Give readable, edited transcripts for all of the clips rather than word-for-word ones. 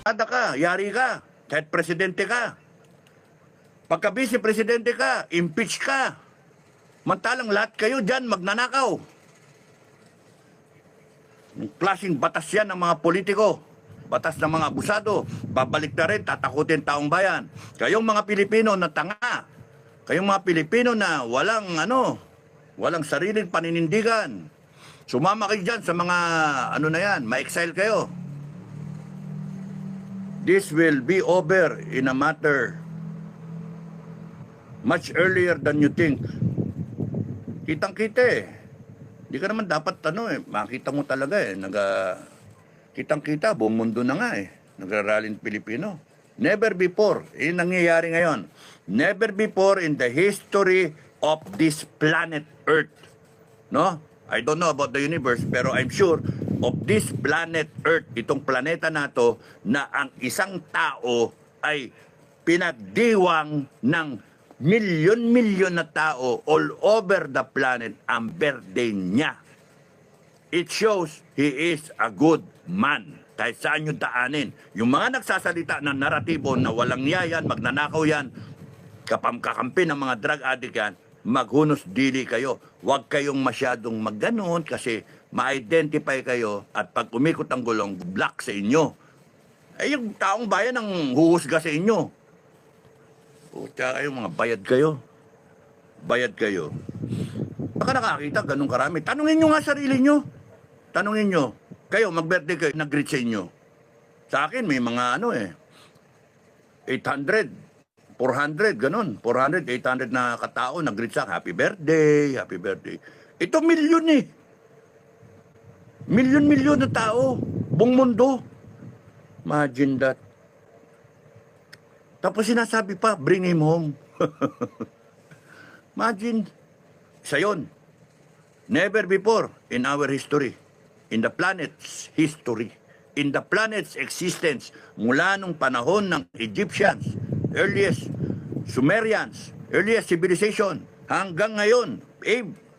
Ada ka, yari ka, kahit presidente ka. Pagka vice-presidente ka, impeach ka. Mantalang lahat kayo dyan magnanakaw. Yung klaseng batas yan ng mga politiko. Batas ng mga abusado. Babalik na rin, tatakutin taong bayan. Kayong mga Pilipino na tanga. Kayong mga Pilipino na walang sariling paninindigan. Sumama kayo dyan sa mga, ma-exile kayo. This will be over in a matter much earlier than you think. Kitang-kita eh. Hindi ka naman dapat makita mo talaga eh. Kitang-kita, buong mundo na nga eh. Nagraralin Pilipino. Never before. Nangyayari ngayon. Never before in the history of this planet Earth. No? I don't know about the universe, pero I'm sure of this planet Earth, itong planeta na to, na ang isang tao ay pinagdiwang ng milyon-milyon na tao all over the planet ang birthday niya. It shows he is a good man. Kahit saan nyo daanin. Yung mga nagsasalita ng naratibo na walang yayan, magnanakaw yan, kakampi ng mga drug addict yan, maghunos dili kayo. Huwag kayong masyadong magganon kasi ma-identify kayo at pag umikot ang gulong, black sa inyo. Eh yung taong bayan ang huhusga sa inyo. O tsaka kayo, mga bayad kayo. Bayad kayo. Baka nakakita, ganun karami. Tanungin nyo nga sarili nyo. Tanungin nyo. Kayo, mag-birthday kayo, nag-greet sa inyo. Sa akin, may mga 800, 400, ganun. 400, 800 na katao, nag-greet sa happy birthday, happy birthday. Ito milyon eh. Milyon-milyon na tao. Buong mundo. Imagine that. Tapos sinasabi pa, bring him home. Imagine. Isa yun. Never before in our history, in the planet's history, in the planet's existence, mula nung panahon ng Egyptians, earliest Sumerians, earliest civilization, hanggang ngayon,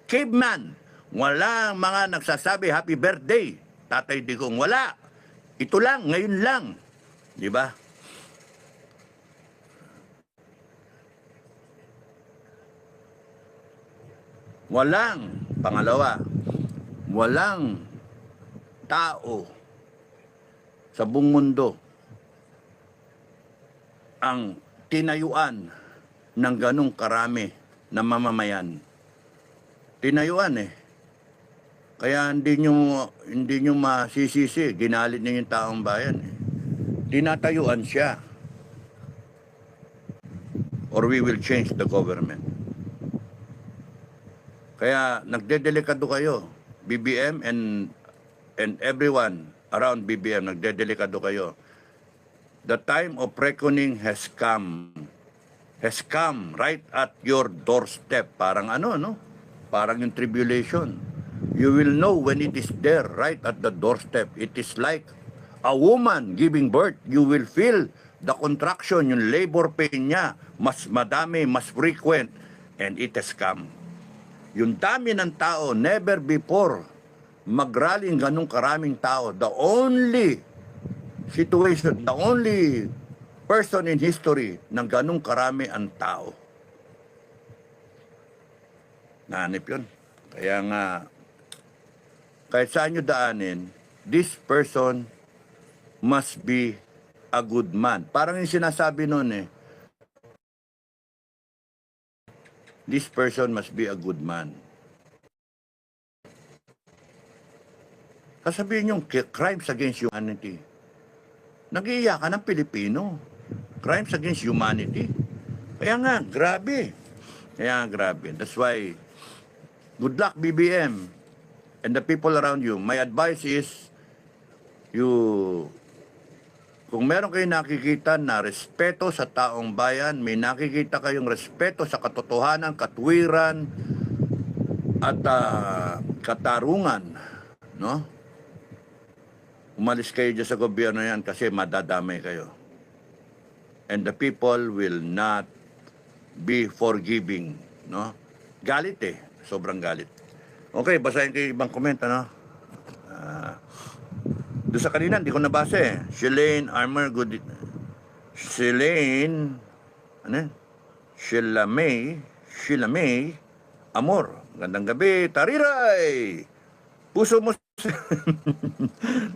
caveman, walang mga nagsasabi, happy birthday, Tatay Digong, wala. Ito lang, ngayon lang. Di ba? Pangalawa, walang tao sa buong mundo ang tinayuan ng ganong karami na mamamayan. Tinayuan eh. Kaya hindi nyo masisisi, ginalit niyo yung taong bayan eh. Tinatayuan siya. Or we will change the government. Kaya nagdedelikado kayo, BBM and everyone around BBM, nagdedelikado kayo. The time of reckoning has come right at your doorstep. Parang parang yung tribulation. You will know when it is there, right at the doorstep. It is like a woman giving birth. You will feel the contraction, yung labor pain niya, mas madami, mas frequent, and it has come. Yung dami ng tao, never before magraling ganong karaming tao. The only situation, the only person in history ng ganong karami ang tao. Nahanip yun. Kaya nga, kahit saan nyo daanin, this person must be a good man. Parang yung sinasabi nun eh, this person must be a good man. Kasabihin yung crimes against humanity. Nag-iiyakan ng Pilipino. Crimes against humanity. Kaya nga, grabe. That's why, good luck BBM and the people around you. My advice is, kung meron kayo nakikita na respeto sa taong bayan, may nakikita kayong respeto sa katotohanan, katwiran, at katarungan, no? Umalis kayo dyan sa gobyerno yan kasi madadamay kayo. And the people will not be forgiving, no? Galit eh, sobrang galit. Okay, basahin kayo ibang komento, no? Doon sa kanina, hindi ko nabasa eh. Shalane Armor Good. Shalane, ano yan? Sheila May Amor. Gandang gabi, Tariray! Puso mo.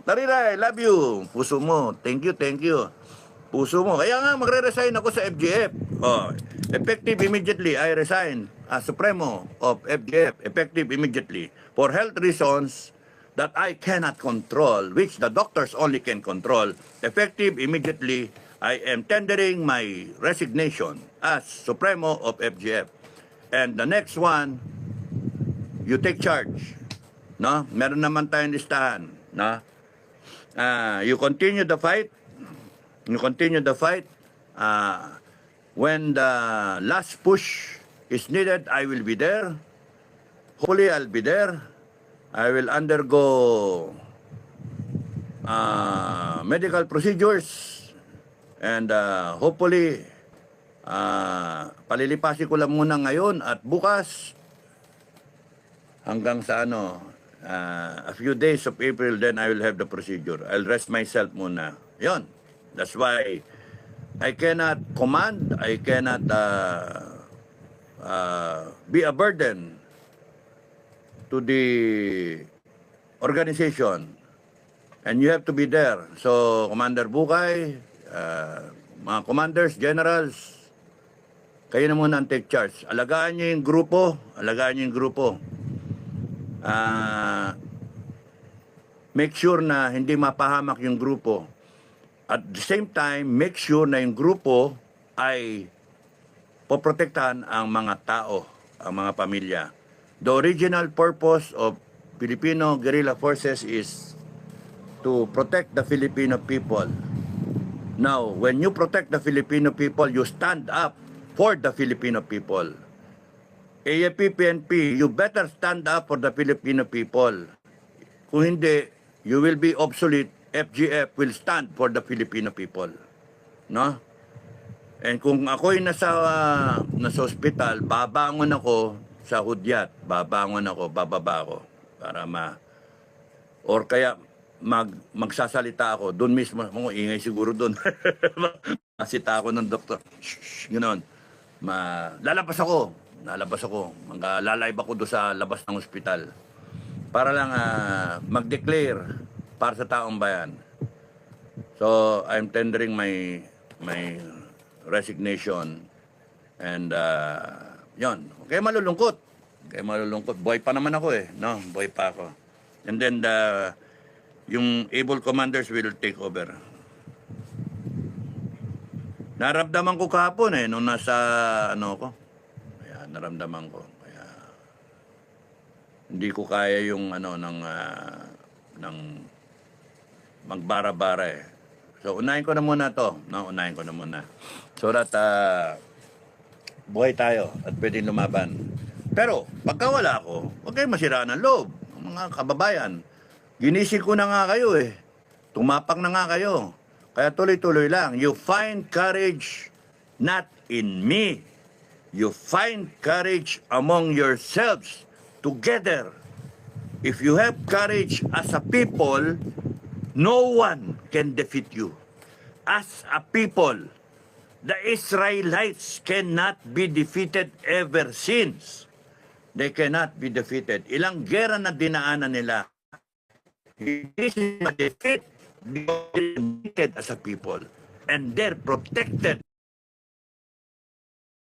Tariray, love you. Puso mo. Thank you. Puso mo. Kaya nga, magre-resign ako sa FGF. Oh, effective immediately, I resign as Supremo of FGF. Effective immediately. For health reasons that I cannot control, which the doctors only can control. Effective immediately, I am tendering my resignation as Supremo of FGF. And the next one, you take charge. No? Meron naman tayong listahan. No? You continue the fight. When the last push is needed, I will be there. Hopefully, I'll be there. I will undergo medical procedures. And hopefully, palilipasin ko lang muna ngayon at bukas hanggang sa a few days of April, then I will have the procedure. I'll rest myself muna. Yon. That's why I cannot command, I cannot be a burden to the organization. And you have to be there. So, Commander Bukay, mga commanders, generals, kayo na muna ang take charge. Alagaan niyo yung grupo. Make sure na hindi mapahamak yung grupo. At the same time, make sure na yung grupo ay poprotektahan ang mga tao, ang mga pamilya. The original purpose of Filipino Guerrilla Forces is to protect the Filipino people. Now, when you protect the Filipino people, you stand up for the Filipino people. AFP, PNP, you better stand up for the Filipino people. Kung hindi, you will be obsolete. FGF will stand for the Filipino people. No? And kung ako'y nasa ospital, babangon ako sa hudyat. Bababa ako. Para or kaya magsasalita ako. Doon mismo, ingay siguro doon. Masita ako ng doktor. Shh, gano'n. Lalabas ako. Lalalive ako doon sa labas ng ospital. Para lang mag-declare para sa taong bayan. So, I'm tendering my resignation. And, yon. Okay, malulungkot. Boy pa naman ako eh. No, boy pa ako. And then, yung able commanders will take over. Naramdaman ko kahapon eh, nung nasa, Kaya, naramdaman ko. Kaya, hindi ko kaya yung, ng magbara-bara eh. So, unahin ko na muna to. No? So that, buhay tayo at pwedeng lumaban. Pero, pagka wala ako, huwag kayong masiraan ng loob. Mga kababayan, ginising ko na nga kayo eh. Tumapak na nga kayo. Kaya tuloy-tuloy lang. You find courage not in me. You find courage among yourselves together. If you have courage as a people, no one can defeat you. As a people, the Israelites cannot be defeated ever since. They cannot be defeated. Ilang gera na dinaanan nila. This is a defeat. They are defeated as a people. And they're protected.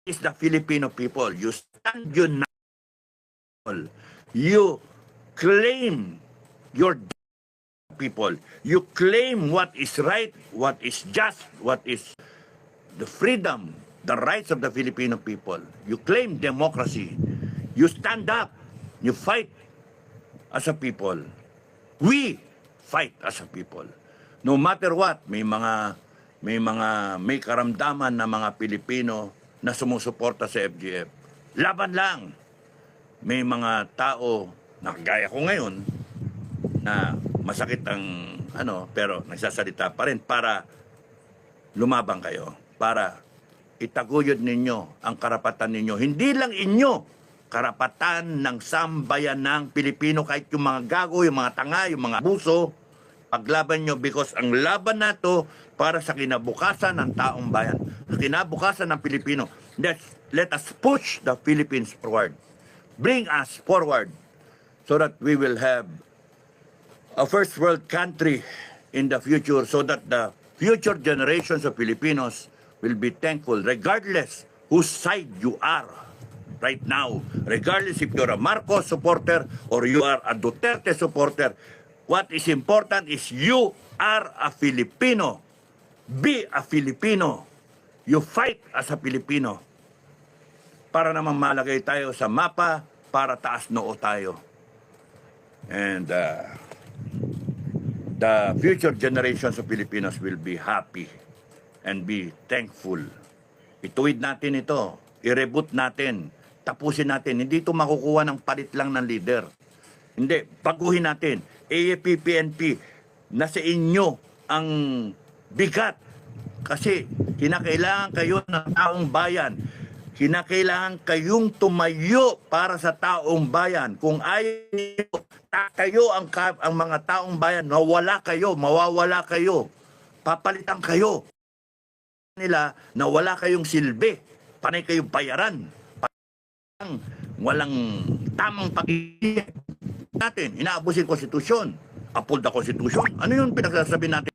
Is the Filipino people. You stand united. You claim your people. You claim what is right, what is just, what is the freedom, the rights of the Filipino people. You claim democracy. You stand up. You fight as a people. We fight as a people. No matter what, may karamdaman na mga Pilipino na sumusuporta sa FGF. Laban lang. May mga tao na kagaya ko ngayon na masakit ang pero nagsasalita pa rin para lumabang kayo, para itaguyod ninyo ang karapatan ninyo. Hindi lang inyo, karapatan ng sambayan ng Pilipino, kahit yung mga gago, yung mga tanga, yung mga abuso, Paglaban nyo because ang laban na to para sa kinabukasan ng taong bayan, sa kinabukasan ng Pilipino. Let us push the Philippines forward. Bring us forward so that we will have a first world country in the future, so that the future generations of Filipinos will be thankful regardless whose side you are right now. Regardless if you're a Marcos supporter or you are a Duterte supporter, what is important is you are a Filipino. Be a Filipino. You fight as a Filipino. Para naman malagay tayo sa mapa, para taas noo tayo. And the future generations of Filipinos will be happy and be thankful. Ituwid natin ito. I-reboot natin. Tapusin natin. Hindi ito makukuha ng palit lang ng leader. Hindi. Baguhin natin. AFP, PNP, nasa inyo ang bigat. Kasi kinakailangan kayo ng taong bayan. Kinakailangan kayong tumayo para sa taong bayan. Kung ayaw niyo, kayo ang mga taong bayan, nawala kayo, mawawala kayo, papalitan kayo nila na wala kayong silbi, panay kayong bayaran, walang tamang pag-iingat natin, inaabusin konstitusyon, uphold the constitution. Ano yung pinagsasabi natin?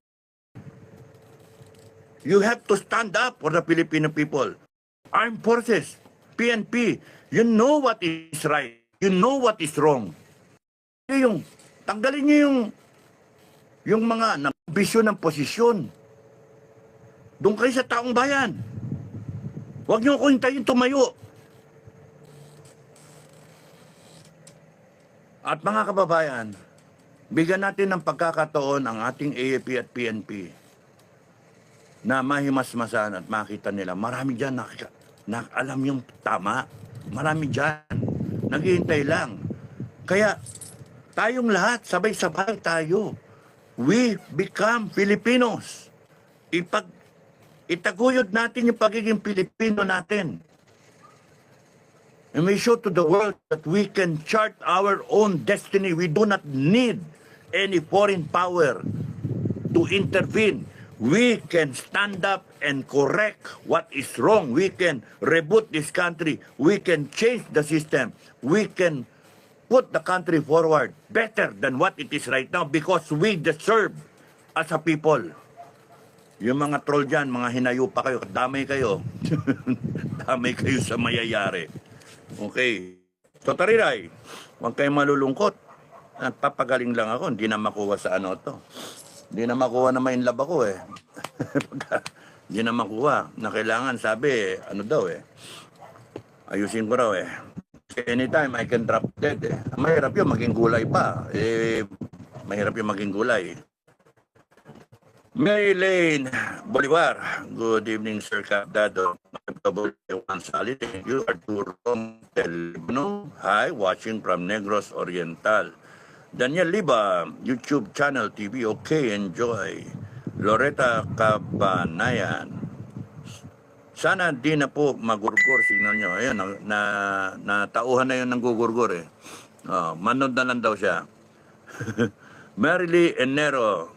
You have to stand up for the Filipino people. Armed forces, PNP, you know what is right. You know what is wrong. Yung, tanggalin niyo yung mga nabisyo ng posisyon. Doon kayo sa taong bayan. Huwag niyo ako hintayin tumayo. At mga kababayan, bigyan natin ng pagkakataon ang ating AFP at PNP na mahimasmasan at makita nila. Marami dyan na alam yung tama. Marami dyan. Naghihintay lang. Kaya tayong lahat, sabay-sabay tayo. We become Filipinos. Itaguyod natin yung pagiging Pilipino natin. And we show to the world that we can chart our own destiny. We do not need any foreign power to intervene. We can stand up and correct what is wrong. We can reboot this country. We can change the system. We can put the country forward better than what it is right now because we deserve as a people. Yung mga troll dyan, mga hinayo pa kayo, damay kayo. Damay kayo sa mayayari. Okay. So, Tariray, huwag kayong malulungkot. Nagpapagaling lang ako, hindi na makuha sa ano to. Hindi na makuha na mainlove ako eh. Hindi na makuha. Na kailangan, sabi, ano daw eh. Ayusin ko raw eh. Anytime I can drop dead eh. Mahirap yun, maging gulay pa. Mahirap yung maging gulay. Mary Lane Bolivar. Good evening, Sir Capdado. You are too wrong. Hi, watching from Negros Oriental. Daniel Liba, YouTube channel TV, okay, enjoy. Loretta Cabanayan. Sana di na po magurgur, signal nyo. Ayun, natauhan na yun ng gugurgur eh. Manood na lang daw siya. Merily Enero.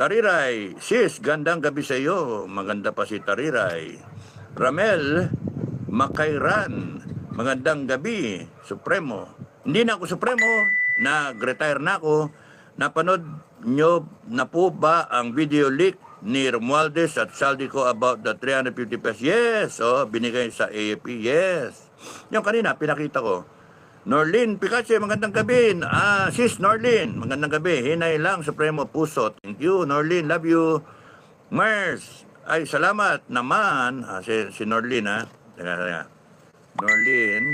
Tariray, sis, gandang gabi sa iyo. Maganda pa si Tariray. Ramel Makairan, magandang gabi. Supremo. Hindi na ako Supremo. Nag-retire na ako. Napanood nyo na po ba ang video leak ni Romualdez at Saldico about the 350 pesos? Yes, binigay sa AFP. Yes. Yung kanina, pinakita ko. Norlin Picache, magandang gabi. Sis Norlin, magandang gabi. Hinay lang, Supremo Puso. Thank you, Norlin. Love you. Mars, ay salamat naman. Si Norlin, ha. Teka. Norlin.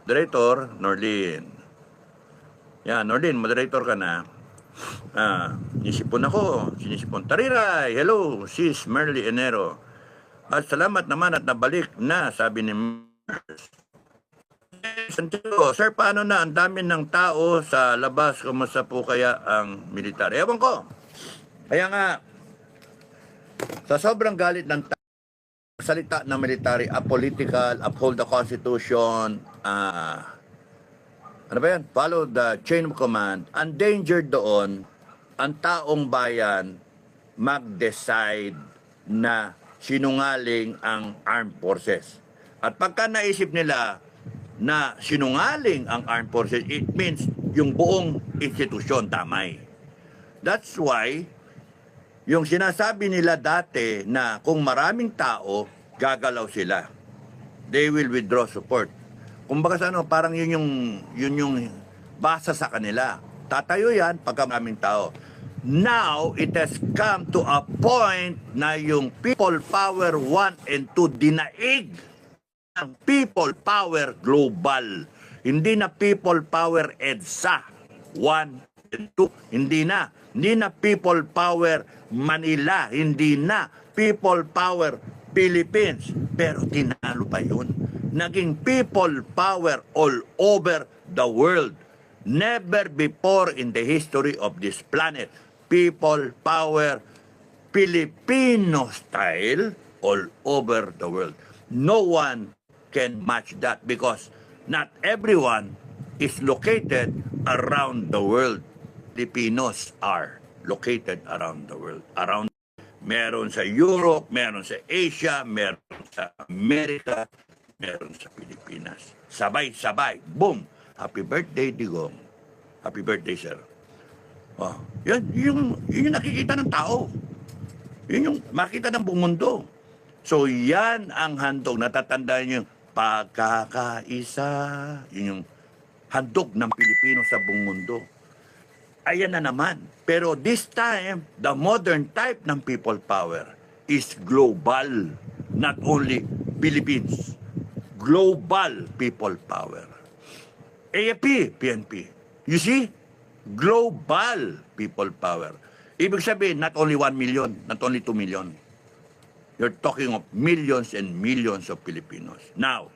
Moderator, Norlin. Yan, Norlin, moderator ka na. Nisipon ako. Sinisipon. Tariray, hello, sis Merly Enero. At salamat naman at nabalik na, sabi ni Mars. Santiago, sir, paano na ang dami ng tao sa labas? Kumusta po kaya ang militar? Ewan ko. Kaya nga, sa sobrang galit ng salita ng military, apolitical, uphold the Constitution, ano ba yan? Follow the chain of command. Endangered doon, ang taong bayan mag-decide na sinungaling ang armed forces. At pagka naisip nila na sinungaling ang armed forces, it means yung buong institusyon damay. That's why, yung sinasabi nila dati na kung maraming tao, gagalaw sila. They will withdraw support. Kumbaga sa ano, parang yun yung basa sa kanila. Tatayo yan pagka maraming tao. Now, it has come to a point na yung people power 1 and 2 dinaig ang people power global. Hindi na people power EDSA 1 and 2. Hindi na. Hindi na people power Manila. Hindi na people power Philippines. Pero tinalo pa yun. Naging people power all over the world. Never before in the history of this planet, people power Filipino style all over the world. No one can match that because not everyone is located around the world. Filipinos are located around the world. Meron sa Europe, meron sa Asia, meron sa Amerika, meron sa Pilipinas. Sabay-sabay. Boom! Happy birthday, Digong. Happy birthday, sir. Oh, yun yung nakikita ng tao. Yun yung makita ng buong mundo. So, yan ang handog. Natatandaan nyo yung pagkakaisa. Yun yung handog ng Pilipino sa buong mundo. Ayan na naman. Pero this time, the modern type ng people power is global. Not only Philippines. Global people power. AFP, PNP. You see? Global people power. Ibig sabihin, not only 1 million, not only 2 million. You're talking of millions and millions of Filipinos. Now,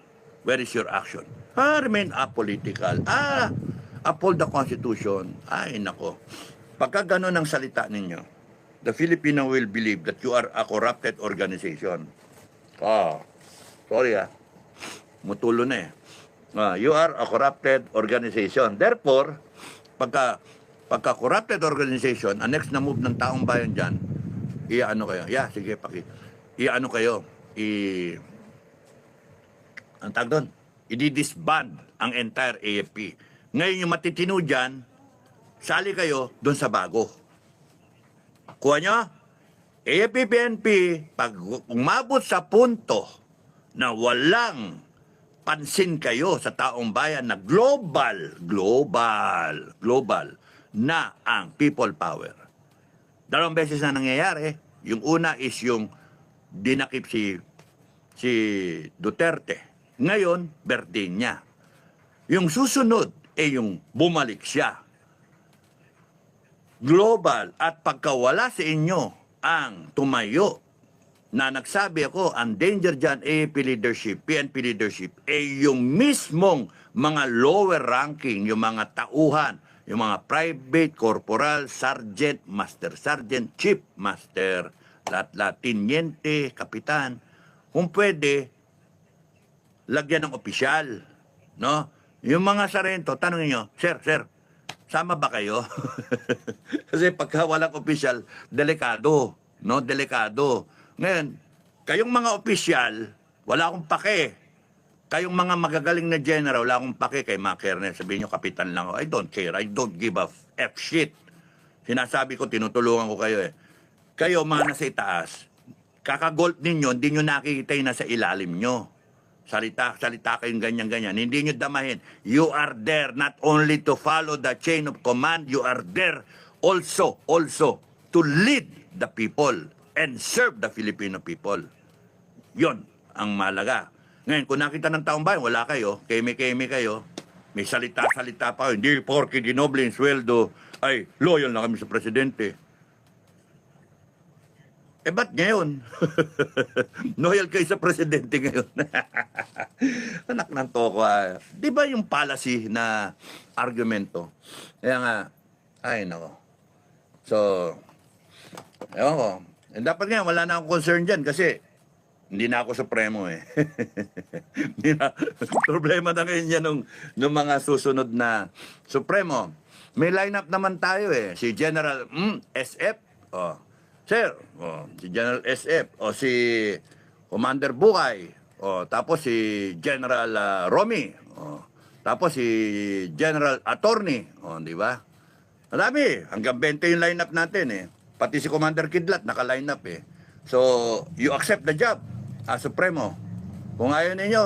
where is your action? Remain apolitical. Uphold the Constitution. Ay, nako. Pagka gano'n ang salita ninyo, the Filipino will believe that you are a corrupted organization. Sorry mutulo na eh. You are a corrupted organization. Therefore, pagka corrupted organization, ang next na move ng taong bayan dyan, i-ano kayo? Sige, i-ano kayo? Ang tag doon? I-disband ang entire AFP. Ngayon yung matitino dyan, sali kayo doon sa bago. Kuha nyo? AFP-PNP, pag umabot sa punto na walang pansin kayo sa taong bayan na global na ang people power. Dalawang beses na nangyayari. Yung una is yung dinakip si Duterte. Ngayon, Berdinya. Yung susunod yung bumalik siya. Global at pagkawala sa inyo ang tumayo na nagsabi ako, ang danger dyan, AFP leadership, PNP leadership, yung mismong mga lower ranking, yung mga tauhan, yung mga private, corporal, sergeant, master sergeant, chief master, tiniente, kapitan, kung pwede, lagyan ng opisyal, no? Yung mga sarento, tanongin nyo, sir, sama ba kayo? Kasi pagka walang opisyal, delikado, no? Delikado. Ngayon, kayong mga opisyal, wala akong pake. Kayong mga magagaling na general, wala akong pake kay Makerne. Sabihin nyo, kapitan lang ako. I don't care. I don't give a F shit. Sinasabi ko, tinutulungan ko kayo eh. Kayo, mga nasa itaas, kakagold ninyo, hindi nyo nakikita yung nasa ilalim nyo. Salita kayong ganyan-ganyan. Hindi nyo damahin. You are there not only to follow the chain of command, you are there also to lead the people and serve the Filipino people. Yon ang malaga. Ngayon, kung nakita ng taong bayan, wala kayo, keme-keme kayo, may salita-salita pa, hindi porke dinoble yung sweldo, ay, loyal na kami sa presidente. Ba't ngayon? Loyal kayo sa presidente ngayon. Anak ng toko. Di ba yung policy na argumento? Kaya nga, ay nako. So, ewan ko. Dapat nga, wala na akong concern dyan kasi Hindi na ako supremo eh. Hindi na. Problema na ngayon yan nung mga susunod na supremo. May lineup naman tayo eh. Si General SF. Oh. Sir, si General SF. O si Commander Bukay. O, tapos si General Romy. O, tapos si General Attorney. O, di ba? Marami. Hanggang 20 yung lineup natin eh. Pati si Commander Kidlat naka-lineup eh. So, you accept the job as Supremo. Kung ayaw ninyo,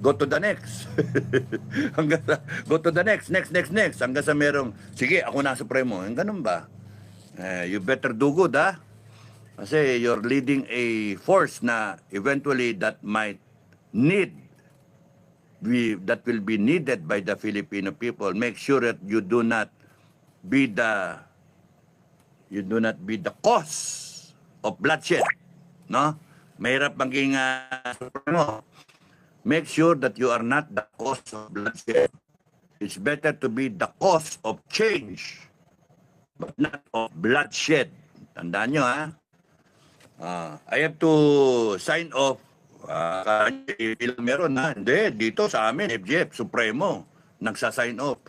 go to the next. Go to the next. Hanggang sa merong, sige, ako na Supremo. Ganun ba? You better do good, ha? Kasi you're leading a force na eventually that might need, that will be needed by the Filipino people. Make sure that you do not be the cause of bloodshed. No? Mahirap maging Supremo. Make sure that you are not the cause of bloodshed. It's better to be the cause of change, but not of bloodshed. Tandaan nyo, ha? I have to sign off. Ilang meron, ha? Hindi, dito sa amin, FGF, Supremo, nagsasign off.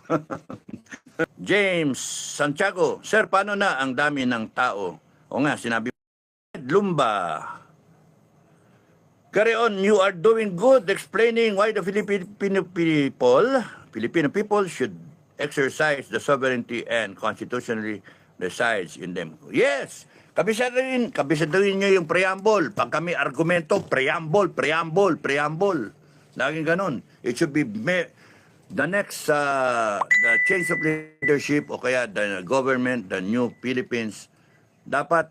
James Santiago, Sir, paano na ang dami ng tao? O nga, sinabi Lumba. Carry on, you are doing good explaining why the Filipino people should exercise the sovereignty and constitutionally resides in them. Yes, kabisaduhin nyo yung preamble. Pag kami argumento, preamble. Laging ganun. It should be the next, the change of leadership o kaya the government, the new Philippines, dapat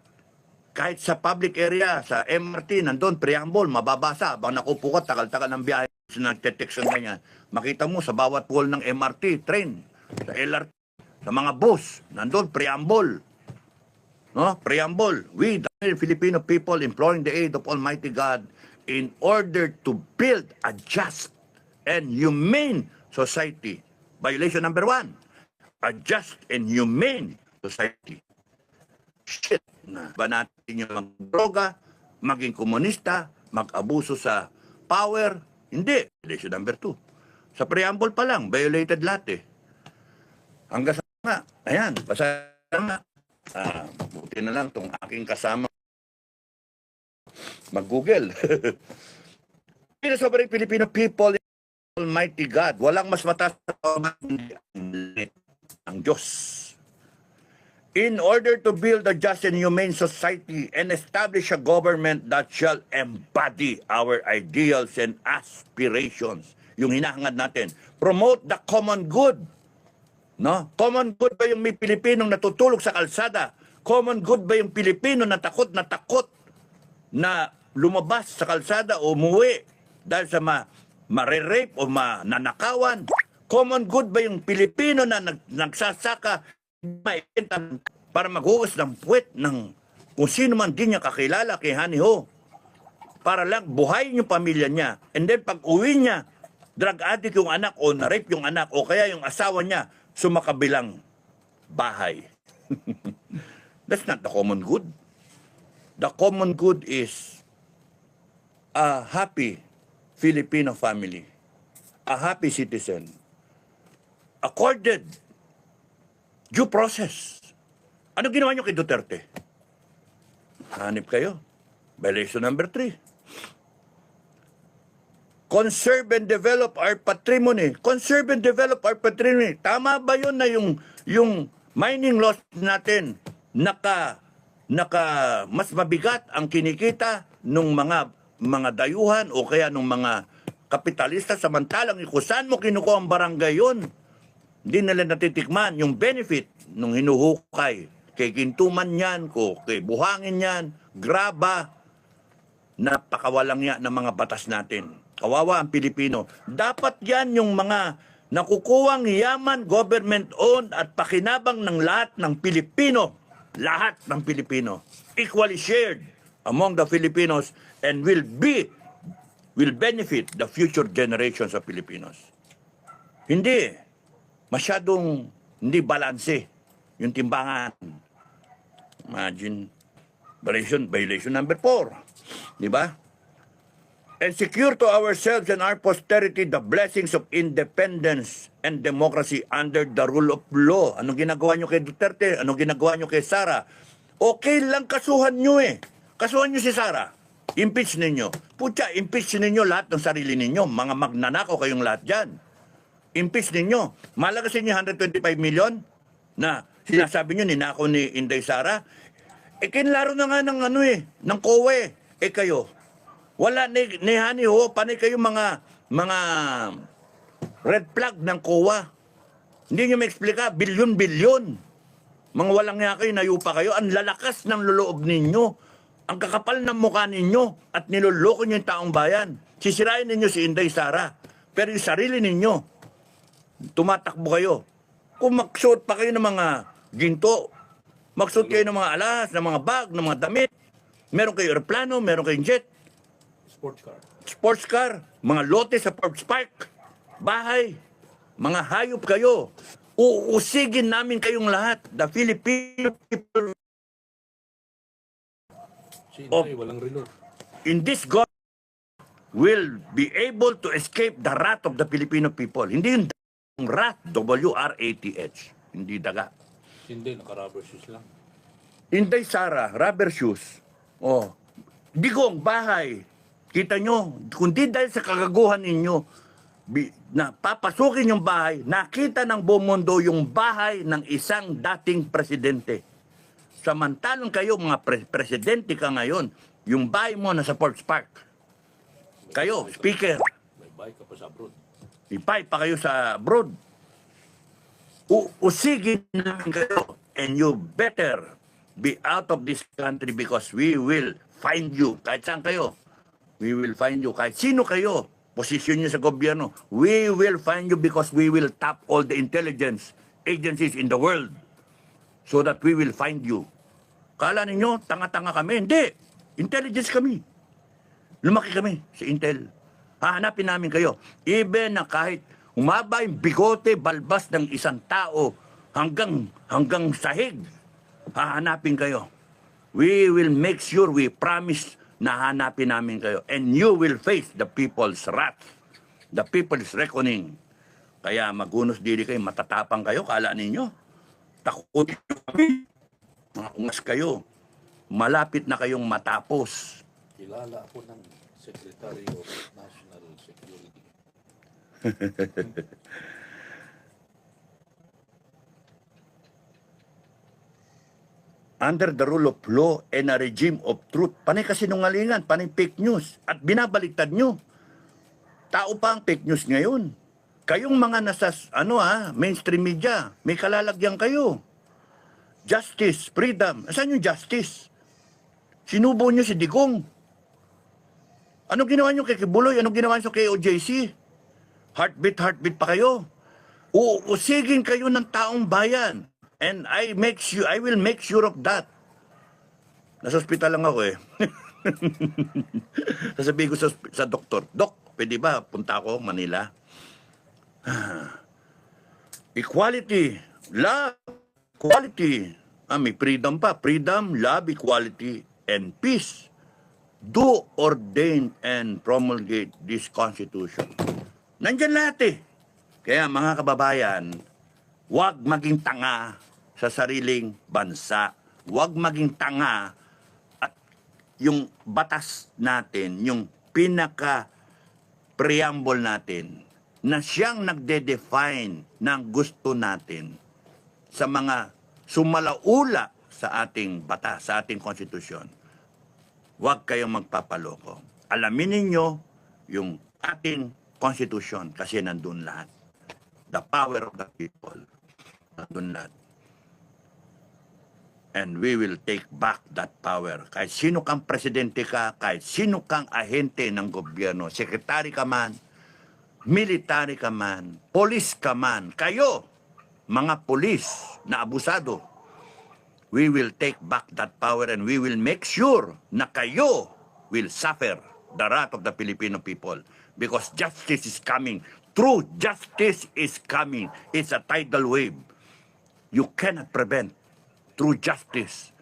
kahit sa public area, sa MRT, nandun, preamble, mababasa. Bang nakupo ka, tagal-tagal ng biyahe, nagte-text ng ganyan. Makita mo sa bawat pool ng MRT, train, sa LRT, sa mga bus, nandun, preamble. No? Preamble. We, the Filipino people, imploring the aid of Almighty God in order to build a just and humane society. Violation number 1, a just and humane society. Shit na ba natin yung mag-droga, maging komunista, mag-abuso sa power? Hindi. Violation number 2. Sa preamble pa lang, violated lahat eh. Hanggang sa nga, ayan, basta nga. Buti na lang itong aking kasama mag-google. Sobrang Filipino people, Almighty God, walang mas mataas ang Diyos. In order to build a just and humane society and establish a government that shall embody our ideals and aspirations, yung hinahangad natin, promote the common good. No? Common good ba yung may Pilipinong natutulog sa kalsada? Common good ba yung Pilipino na takot na lumabas sa kalsada o umuwi dahil sa marerape o mananakawan? Common good ba yung Pilipino na nagsasaka para maghugas ng puwet ng kung sino man din niya kakilala kay Honey Ho para lang buhayin yung pamilya niya, and then pag uwi niya drug addict yung anak o na-rape yung anak o kaya yung asawa niya sumakabilang bahay. That's not the common good. The common good is a happy Filipino family, a happy citizen, accorded due process. Ano ginawa nyo kay Duterte? Hanip kayo. Violation number 3. Conserve and develop our patrimony. Conserve and develop our patrimony. Tama ba yun na yung mining laws natin mas mabigat ang kinikita ng mga dayuhan o kaya ng mga kapitalista, samantalang ikusan mo kinukuha ang barangay yun. Hindi nila natitikman yung benefit nung hinuhukay kay Gintuman yan, kay Buhangin yan, graba, napakawalang yan ng mga batas natin. Kawawa ang Pilipino. Dapat yan yung mga nakukuwang yaman, government-owned at pakinabang ng lahat ng Pilipino. Lahat ng Pilipino. Equally shared among the Filipinos and will benefit the future generations of Filipinos. Hindi. Masyadong hindi balanse yung timbangan. Imagine, violation number 4. Di ba? and secure to ourselves and our posterity the blessings of independence and democracy under the rule of law. Anong ginagawa nyo kay Duterte? Anong ginagawa nyo kay Sara? Okay lang kasuhan nyo eh. Kasuhan nyo si Sara. Impeach ninyo. Putya, impeach ninyo lahat ng sarili ninyo. Mga magnanakaw kayong lahat dyan. Impeach ninyo. Malagasin nyo 125 million na sinasabi nyo ninakaw ni Inday Sara. Eh, kinlaro na nga ng ng COA eh. Eh kayo, wala ni hani ho, panay kayo mga red flag ng COA. Hindi nyo ma-explika, bilyon-bilyon. Mga walang nga kayo, nayupa kayo, ang lalakas ng luloob ninyo, ang kakapal ng mukha ninyo, at niloloko nyo yung taong bayan. Sisirain ninyo si Inday Sara, pero yung sarili ninyo, tumatakbo kayo. Kung magsuot pa kayo ng mga ginto, magsuot kayo ng mga alas, ng mga bag, ng mga damit, meron kayo aeroplano, meron kayong jet, sports car, mga lote sa Forbes Park, bahay, mga hayop kayo. Uusigin namin kayong lahat. The Filipino people walang relo. in this God will be able to escape the wrath of the Filipino people. Hindi yung wrath, W-R-A-T-H. Hindi daga. Hindi, naka-rubber shoes lang. Inday Sara, rubber shoes. Oh, digong, bahay. Kita nyo, kundi dahil sa kagaguhan ninyo, na papasukin yung bahay, nakita ng buong mundo yung bahay ng isang dating presidente. Samantalang kayo, mga presidente ka ngayon, yung bahay mo nasa Forbes Park. Kayo, speaker, May bike ka pa sa abroad. ipay pa kayo sa abroad. Usigin namin kayo, and you better be out of this country because we will find you. Kahit saan kayo, we will find you. Kahit sino kayo, posisyon nyo sa gobyerno, we will find you because we will tap all the intelligence agencies in the world so that we will find you. Kala ninyo, tanga-tanga kami. Hindi. Intelligence kami. Lumaki kami sa Intel. Hahanapin namin kayo. Even na kahit umaba yung bigote, balbas ng isang tao hanggang sahig, hahanapin kayo. We will make sure, we promise na hanapin namin kayo. And you will face the people's wrath, the people's reckoning. Kaya magunos dili kayo, matatapang kayo, kala ninyo. Takutin nyo kami. Mga ungas kayo. Malapit na kayong matapos. Kilala ako ng Secretary of National Security. Under the rule of law and a regime of truth. Panay kasinungalingan, panay fake news. At binabaliktad nyo. Tao pa ang fake news ngayon. Kayong mga nasa, mainstream media, may kalalagyan kayo. Justice, freedom. Saan yung justice? Sinubo nyo si Digong. Ano ginawa nyo kay Kibuloy? Ano ginawa nyo kay OJC? Heartbeat pa kayo. Uusigin kayo ng taong bayan. And I will make sure of that. Nasa ospital lang ako eh. Sasabihin ko sa doktor, Dok, pwede ba punta ako Manila? Equality, love, equality. May freedom pa. Freedom, love, equality, and peace. Do ordain and promulgate this Constitution. Nandyan lahat eh. Kaya mga kababayan, huwag maging tanga sa sariling bansa. Huwag maging tanga at yung batas natin, yung pinaka-preamble natin, na siyang nagde-define ng gusto natin sa mga sumalaula sa ating batas, sa ating konstitusyon. Huwag kayong magpapaloko. Alamin ninyo yung ating konstitusyon kasi nandun lahat. The power of the people. Nandun lahat. And we will take back that power. Kahit sino kang presidente ka, kahit sino kang ahente ng gobyerno, sekretary ka man, military ka man, police ka man, kayo, mga police na abusado, we will take back that power and we will make sure na kayo will suffer the wrath of the Filipino people because justice is coming. True justice is coming. It's a tidal wave. You cannot prevent true justice.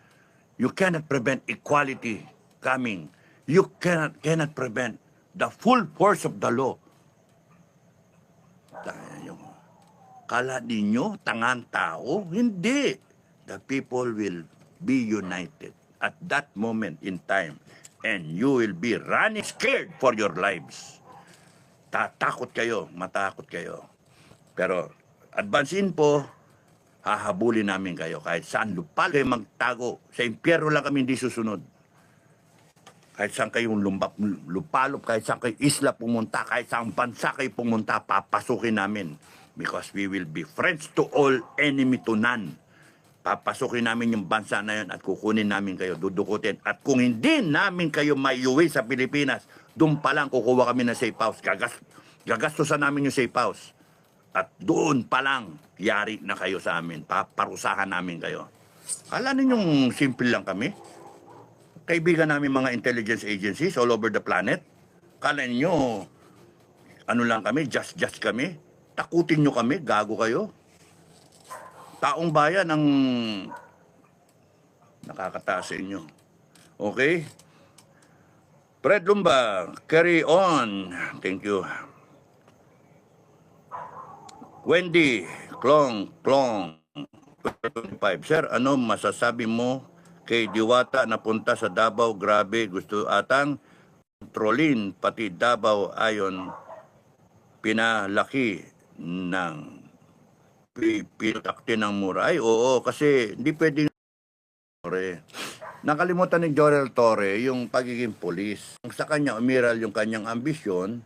You cannot prevent equality coming. You cannot prevent the full force of the law. Kala ninyo, tangang tao? Hindi. The people will be united at that moment in time. And you will be running scared for your lives. Tatakot kayo, matakot kayo. Pero advance info, hahabulin namin kayo. Kahit saan lupal kayo magtago. Sa impyerno lang kami hindi susunod. Kahit saan kayong lupalop, kahit saan kayo isla pumunta, kahit saan bansa kayo pumunta, papasukin namin. Because we will be friends to all, enemy to none. Papasukin namin yung bansa na yun at kukunin namin kayo, dudukutin. At kung hindi namin kayo maiuwi sa Pilipinas, doon pa lang kukuha kami ng safe house. Gagastusan namin yung safe house. At doon pa lang, yari na kayo sa amin. Paparusahan namin kayo. Kala ninyong simple lang kami? Kaibigan namin mga intelligence agencies all over the planet. Kala ninyo, ano lang kami, just kami? Takutin nyo kami, gago kayo. Taong bayan ang nakakataas sa inyo. Okay? Fred Lumba, carry on. Thank you. Wendy, Klong, 25. Sir, ano masasabi mo kay Diwata na punta sa Davao? Grabe, gusto atang kontrolin, pati Davao ayon pinalaki ng pinutakti ng mura. Ay, oo, kasi hindi pwedeng nakalimutan ni Joel Torre yung pagiging polis. Sa kanya, umiral yung kanyang ambisyon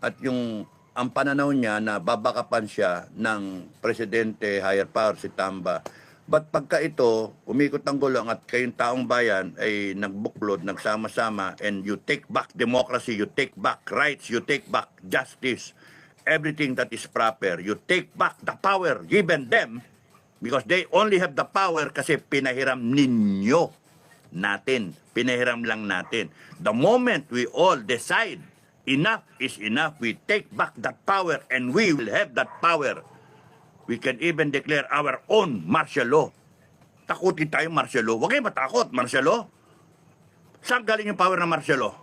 at yung ang pananaw niya na babakapan siya ng presidente, higher power, si Tamba. But pagka ito, umikot ang gulong at kayong taong bayan ay nagbuklod, nagsama-sama, and you take back democracy, you take back rights, you take back justice, everything that is proper. You take back the power given them because they only have the power kasi pinahiram ninyo natin. Pinahiram lang natin. The moment we all decide enough is enough, we take back that power and we will have that power. We can even declare our own martial law. Takutin tayo martial law. Huwag kayo matakot, martial law. Saan galing yung power ng martial law?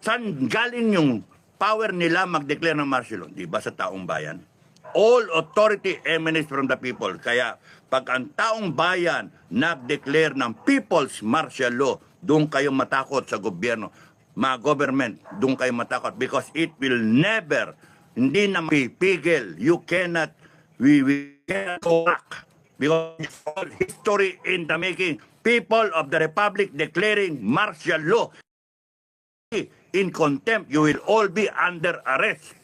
Saan galing yung power nila mag-declare ng martial law? Di ba sa taong bayan? All authority emanates from the people. Kaya pag ang taong bayan nag-declare ng people's martial law, doon kayo matakot sa gobyerno. Mga government, doon kayo matakot because it will never, hindi na mapipigil. You cannot, we cannot go back because it's all history in the making. People of the Republic declaring martial law. In contempt, you will all be under arrest.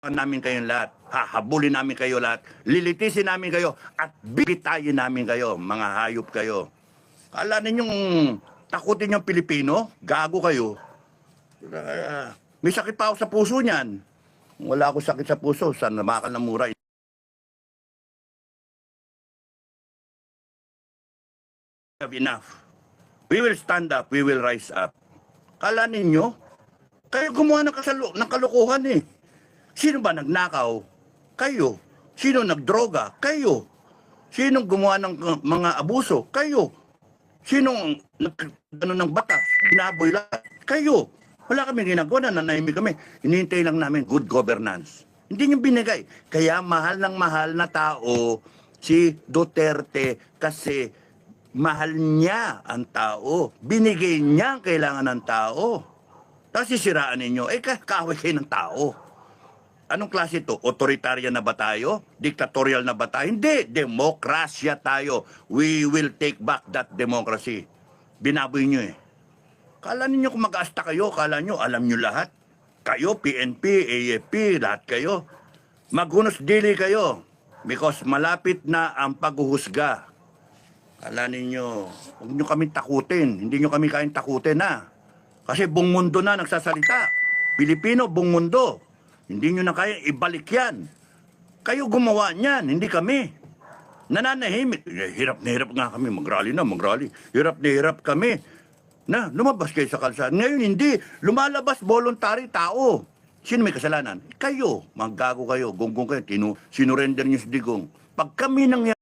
Namin kayong lahat, hahabulin namin kayo lahat, lilitisin namin kayo, at bibitayin namin kayo, mga hayop kayo. Kala ninyong takutin yung Pilipino, gago kayo. May sakit pa ako sa puso niyan. Wala ako sakit sa puso, saan namakal ng mura. Have enough. We will stand up, we will rise up. Kala ninyo, kayo gumawa ng kalokohan eh. Sino ba nagnakaw? Kayo. Sino nagdroga? Kayo. Sino gumawa ng mga abuso? Kayo. Sino ng batas? Binaboy lahat? Kayo. Wala kami ginagawa, nananahimik kami. Hinihintay lang namin good governance. Hindi niyo binigay. Kaya mahal ng mahal na tao si Duterte kasi mahal niya ang tao. Binigay niya ang kailangan ng tao. Tapos sisiraan ninyo, kaaway kayo ng tao. Anong klase ito? Authoritarian na ba tayo? Dictatorial na ba tayo? Hindi. Demokrasya tayo. We will take back that democracy. Binaboy nyo eh. Kala ninyo kung mag-aasta kayo, kala nyo, alam nyo lahat. Kayo, PNP, AFP, lahat kayo. Maghunos dili kayo. Because malapit na ang paghuhusga. Kala ninyo, huwag nyo kami takutin. Hindi nyo kami kain takutin na. Kasi buong mundo na nagsasalita. Pilipino, buong mundo. Hindi nyo na kaya ibalik yan. Kayo gumawa niyan, hindi kami. Nananahimik. Hirap na hirap nga kami. Mag-rally na, mag-rally. Hirap na hirap kami. Na, lumabas kayo sa kalsada. Ngayon hindi. Lumalabas voluntary tao. Sino may kasalanan? Kayo. Maggago kayo. Gunggong kayo. Sinurrender nyo sa digong. Pag kami nangyari,